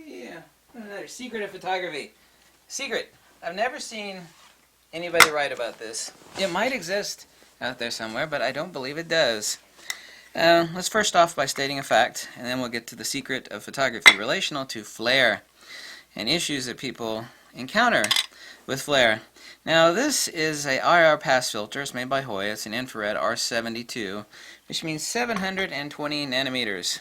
Yeah, another secret of photography. Secret. I've never seen anybody write about this. It might exist out there somewhere, but I don't believe it does. Let's first off by stating a fact, and then we'll get to the secret of photography relational to flare and issues that people encounter with flare. Now, this is a IR pass filter. It's made by Hoya. It's an infrared R72, which means 720 nanometers.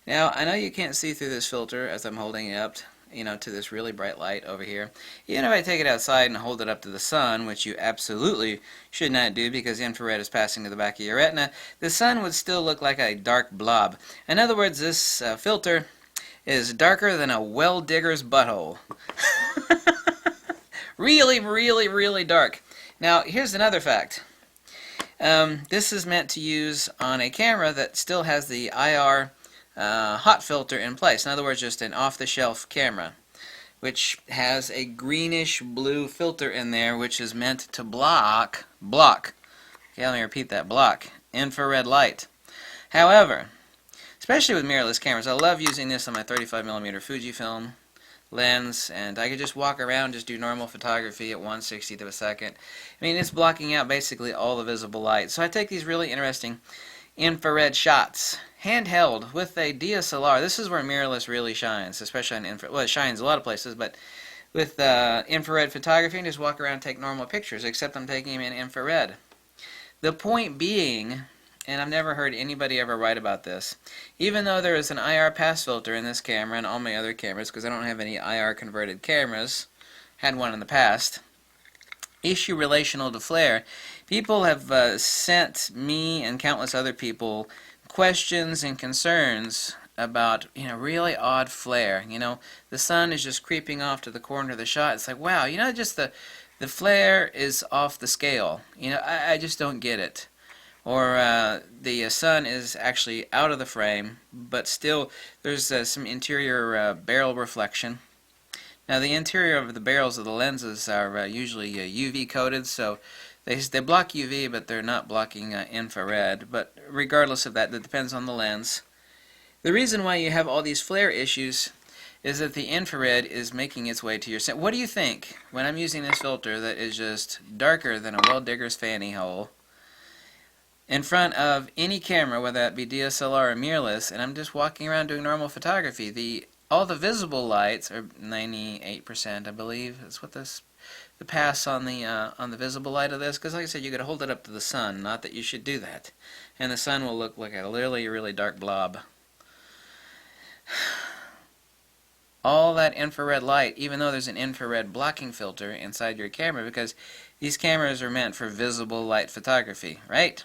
Now, I know you can't see through this filter as I'm holding it up, to this really bright light over here. Even if I take it outside and hold it up to the sun, which you absolutely should not do because infrared is passing to the back of your retina, the sun would still look like a dark blob. In other words, this filter is darker than a well digger's butthole. Really, really, really dark. Now, here's another fact. This is meant to use on a camera that still has the IR hot filter in place. In other words, just an off-the-shelf camera, which has a greenish blue filter in there, which is meant to block, okay, let me repeat that, block infrared light. However, especially with mirrorless cameras, I love using this on my 35mm Fujifilm lens, and I could just walk around, just do normal photography at 1/60th of a second. I mean, it's blocking out basically all the visible light. So I take these really interesting infrared shots, handheld, with a DSLR. This is where mirrorless really shines, especially on infrared. Well, it shines a lot of places, but with infrared photography, and just walk around and take normal pictures, except I'm taking them in infrared. The point being, and I've never heard anybody ever write about this, even though there is an IR pass filter in this camera and all my other cameras, because I don't have any IR converted cameras, had one in the past, issue relational to flare, people have sent me and countless other people questions and concerns about, really odd flare. The sun is just creeping off to the corner of the shot. It's like, wow, just the flare is off the scale. I just don't get it. Or the sun is actually out of the frame, but still there's some interior barrel reflection. Now, the interior of the barrels of the lenses are usually UV coated, so they block UV, but they're not blocking infrared. But regardless of that, that depends on the lens. The reason why you have all these flare issues is that the infrared is making its way to your sensor. What do you think when I'm using this filter that is just darker than a well digger's fanny hole in front of any camera, whether that be DSLR or mirrorless, and I'm just walking around doing normal photography? All the visible lights are 98%, I believe. That's what the pass on the visible light of this. Because like I said, you got to hold it up to the sun. Not that you should do that, and the sun will look like a really, really dark blob. All that infrared light, even though there's an infrared blocking filter inside your camera, because these cameras are meant for visible light photography, right?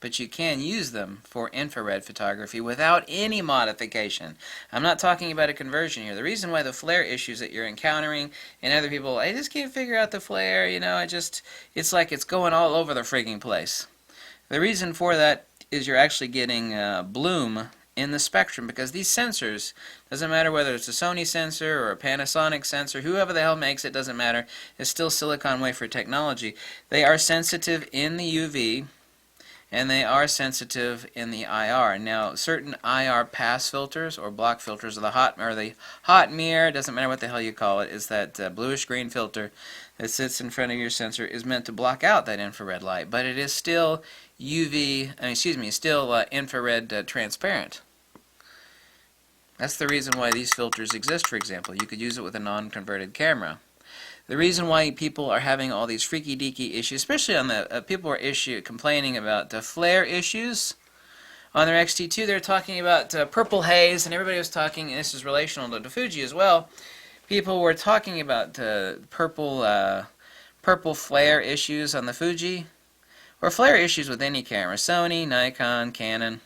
But you can use them for infrared photography without any modification. I'm not talking about a conversion here. The reason why the flare issues that you're encountering and other people, I just can't figure out the flare, it's like it's going all over the frigging place. The reason for that is you're actually getting bloom in the spectrum, because these sensors, doesn't matter whether it's a Sony sensor or a Panasonic sensor, whoever the hell makes it, doesn't matter, it's still silicon wafer technology. They are sensitive in the UV, and they are sensitive in the IR. Now, certain IR pass filters or block filters, or the hot mirror, doesn't matter what the hell you call it, is that bluish green filter that sits in front of your sensor, is meant to block out that infrared light, but it is still infrared transparent. That's the reason why these filters exist, for example. You could use it with a non-converted camera. The reason why people are having all these freaky-deaky issues, especially on the people are complaining about the flare issues on their X-T2, they're talking about purple haze, and everybody was talking, and this is relational to the Fuji as well. People were talking about purple flare issues on the Fuji, or flare issues with any camera, Sony, Nikon, Canon.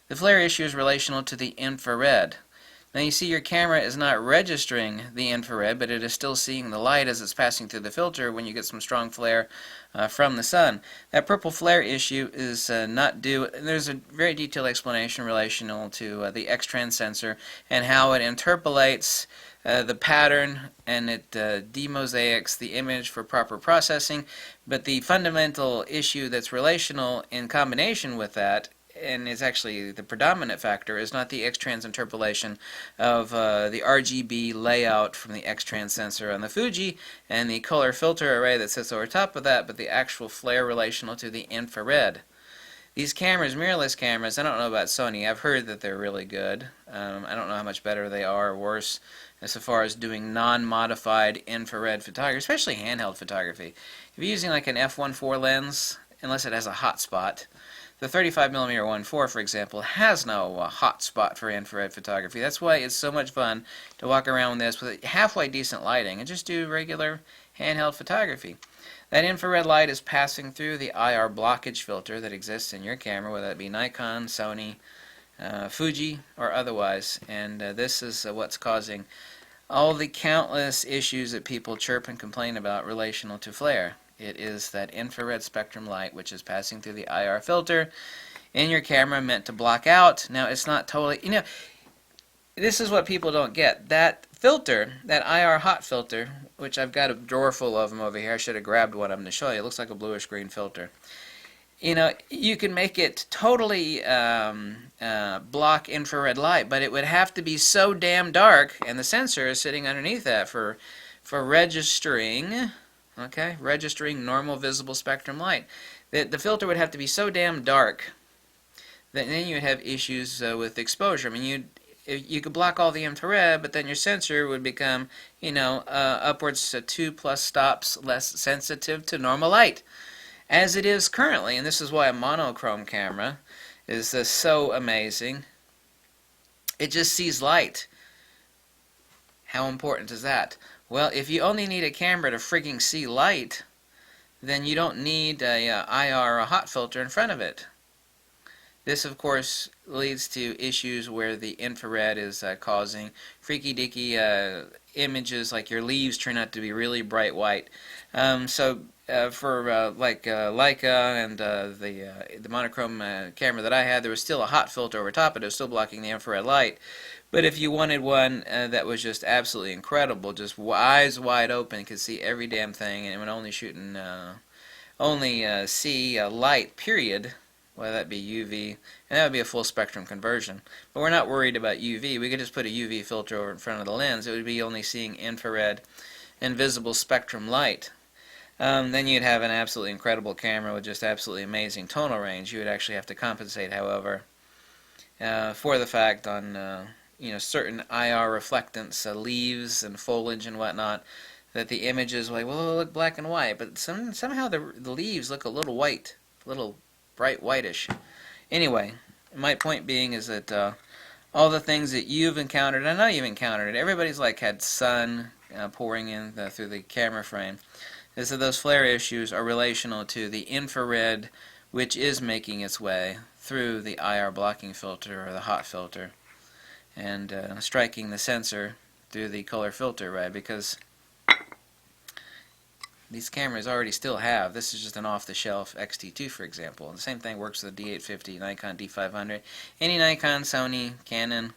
The flare issue is relational to the infrared. Now you see your camera is not registering the infrared, but it is still seeing the light as it's passing through the filter when you get some strong flare from the sun. That purple flare issue is not due, there's a very detailed explanation relational to the X-Trend sensor and how it interpolates the pattern, and it demosaics the image for proper processing. But the fundamental issue that's relational in combination with that and it's actually the predominant factor, is not the X-trans interpolation of the RGB layout from the X-trans sensor on the Fuji and the color filter array that sits over top of that, but the actual flare relational to the infrared. These cameras, mirrorless cameras, I don't know about Sony. I've heard that they're really good. I don't know how much better they are or worse as far as doing non-modified infrared photography, especially handheld photography. If you're using like an f1.4 lens, unless it has a hot spot, the 35mm 1.4, for example, has no hot spot for infrared photography. That's why it's so much fun to walk around with this with halfway decent lighting and just do regular handheld photography. That infrared light is passing through the IR blockage filter that exists in your camera, whether it be Nikon, Sony, Fuji, or otherwise. And this is what's causing all the countless issues that people chirp and complain about relational to flare. It is that infrared spectrum light which is passing through the IR filter in your camera, meant to block out. Now, it's not totally, this is what people don't get. That filter, that IR hot filter, which I've got a drawer full of them over here. I should have grabbed one of them to show you. It looks like a bluish green filter. You can make it totally block infrared light, but it would have to be so damn dark, and the sensor is sitting underneath that for registering, registering normal visible spectrum light. The filter would have to be so damn dark that then you would have issues with exposure. I mean, you could block all the infrared, but then your sensor would become, upwards to 2+ stops less sensitive to normal light, as it is currently. And this is why a monochrome camera is so amazing. It just sees light. How important is that? Well, if you only need a camera to frigging see light, then you don't need a IR hot filter in front of it. This, of course, leads to issues where the infrared is causing freaky-deaky images, like your leaves turn out to be really bright white. For Leica and the monochrome camera that I had, there was still a hot filter over top, but it was still blocking the infrared light. But if you wanted one that was just absolutely incredible, just eyes wide open, could see every damn thing, and it would only shoot and see light, period, whether that be UV, and that would be a full spectrum conversion. But we're not worried about UV. We could just put a UV filter over in front of the lens. It would be only seeing infrared and visible spectrum light. Then you'd have an absolutely incredible camera with just absolutely amazing tonal range. You would actually have to compensate, however, for the fact on certain IR reflectance, leaves and foliage and whatnot, that the images like, well, they look black and white, but somehow the leaves look a little white, a little bright whitish. Anyway, my point being is that all the things that you've encountered, I know you've encountered it, everybody's like had sun pouring in through the camera frame, is that those flare issues are relational to the infrared which is making its way through the IR blocking filter or the hot filter and striking the sensor through the color filter, right? Because these cameras already still have, this is just an off-the-shelf XT2, for example. And the same thing works with the D850, Nikon D500. Any Nikon, Sony, Canon,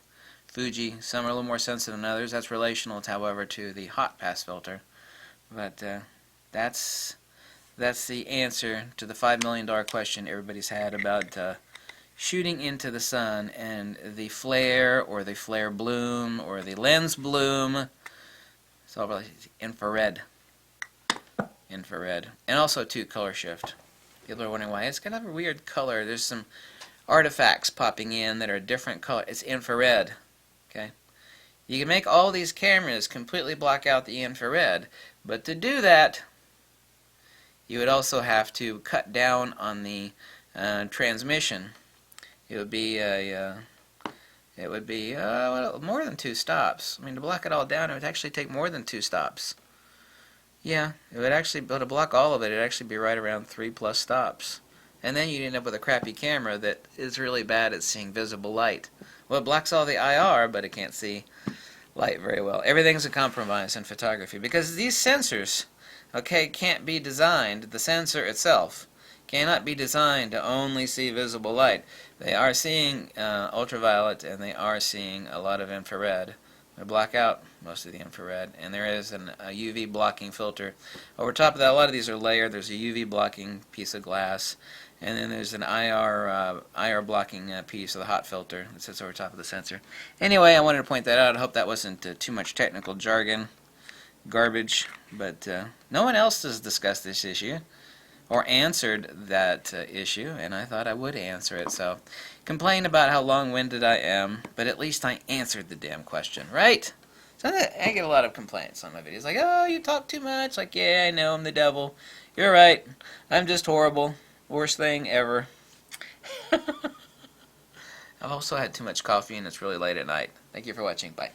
Fuji, some are a little more sensitive than others. That's relational, however, to the hot pass filter. But that's the answer to the $5 million question everybody's had about shooting into the sun and the flare or the flare bloom or the lens bloom. It's all really infrared. And also too, color shift. People are wondering why it's kind of a weird color. There's some artifacts popping in that are a different color. It's infrared. Okay, you can make all these cameras completely block out the infrared, but to do that you would also have to cut down on the transmission. It would be more than 2 stops. I mean, to block it all down, it would actually take more than 2 stops. Yeah, it would actually, but to block all of it, it'd actually be right around 3+ stops. And then you'd end up with a crappy camera that is really bad at seeing visible light. Well, it blocks all the IR, but it can't see light very well. Everything's a compromise in photography because these sensors, can't be designed, the sensor itself cannot be designed to only see visible light. They are seeing ultraviolet and they are seeing a lot of infrared. They block out most of the infrared, and there is a UV blocking filter. Over top of that, a lot of these are layered. There's a UV blocking piece of glass, And then there's an IR blocking piece of the hot filter that sits over top of the sensor. Anyway, I wanted to point that out. I hope that wasn't too much technical jargon, garbage, but no one else has discussed this issue or answered that issue, and I thought I would answer it. So, complain about how long-winded I am, but at least I answered the damn question, right? So I get a lot of complaints on my videos, like, oh, you talk too much. Like, yeah, I know, I'm the devil. You're right. I'm just horrible. Worst thing ever. I've also had too much coffee, and it's really late at night. Thank you for watching. Bye.